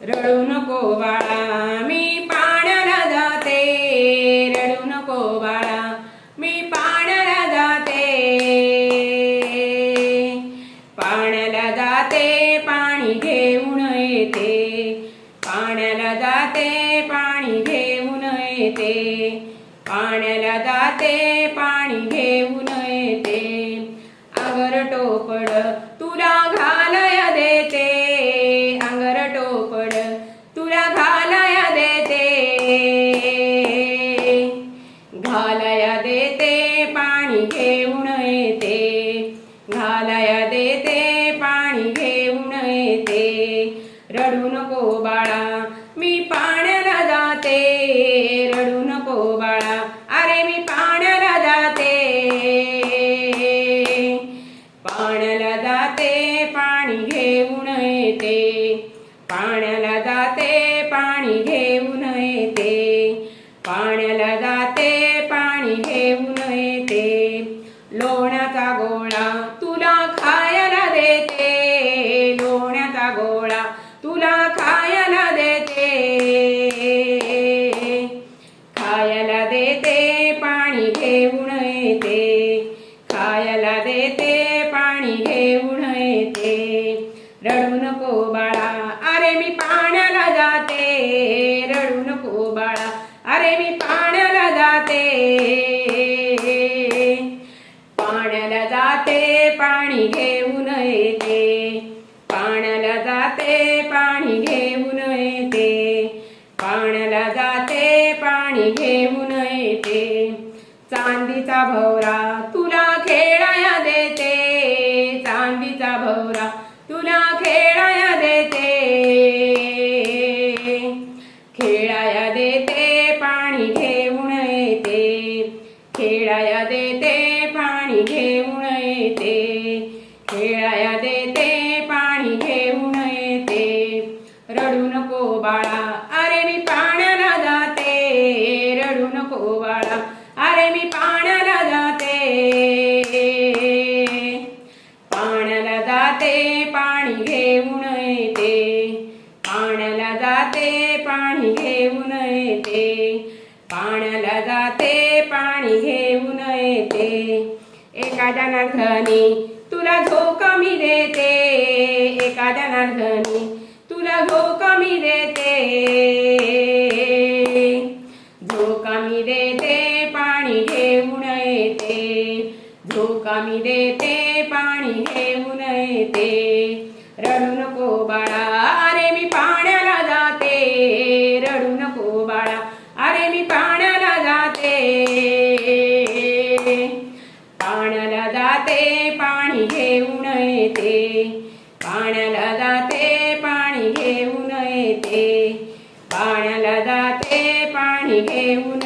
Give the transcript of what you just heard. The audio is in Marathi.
रडू नको बाळा मी पाण्याला जाते, रडू नको बाळा मी पाण्याला जाते, पाण्याला जाते पाणी घेऊन येते, पाण्याला जाते पाणी घेऊन येते, पाण्याला जाते पाणी घेऊन येते, अंगर टोपड तुला घालाया देते, अंगर टोपड तुला घालाया देते, घालाया देते पाणी घेऊन येते, घालाया देते पाणी घेऊन येते, रडू नको बाळा मी पाण्याला जाते, रडू नको बाळा अरे मी पाण्याला जाते, पाण्याला जाते पाणी घेऊन येते, पाण्याला जाते पाणी घेऊन येते, पाण्याला जाते पाणी घेऊन येते, लोण्याचा गोळा तुला खायला देते, लोण्याचा गोळा तुला खायला देते, खायला देते पाणी घेऊन येते, खायला देते पाणी घेऊन येते, रडू नको बाळा अरे मी पाण्याला जाते, रडू नको बाळा अरे मी पाण्याला जाते, पाण्याला जाते पाणी घेऊन येते, पाण्याला जाते पाणी घेऊन येते, पाण्याला जाते पाणी घेऊन येते, चांदीचा भवरा तुला खेळाया देते, चांदीचा भवरा तुला खेळाया देते, खेळाया देते पाणी घेऊन येते, खेळाया देते पाणी घेऊन येते, खेळाया देते पाणी घेऊन येते, रडू नको बाळा अरे मी पाण्याला जाते, रडू नको बाळा अरे मी पाण्याला जाते, पाण्याला जाते पाणी घेऊन येते, पाण्याला जाते पाणी घेऊन येते, पाण्याला जाते पाणी घेऊन येते, एका जनार्दनी तुला झोका मी देते, एका जनार्दनी तुला झोका मी देते, झोका मी देते पाणी घेऊन येते, झोका मी देते पाणी घेऊन येते, रडू नको बाळा अरे मी पाण्याला जाते, रडू नको बाळा अरे मी पाण्याला जाते, पाण्याला जाते पाणी घेऊन येते, पाण्याला जाते पाणी घेऊन येते, पाण्याला जाते पाणी घेऊन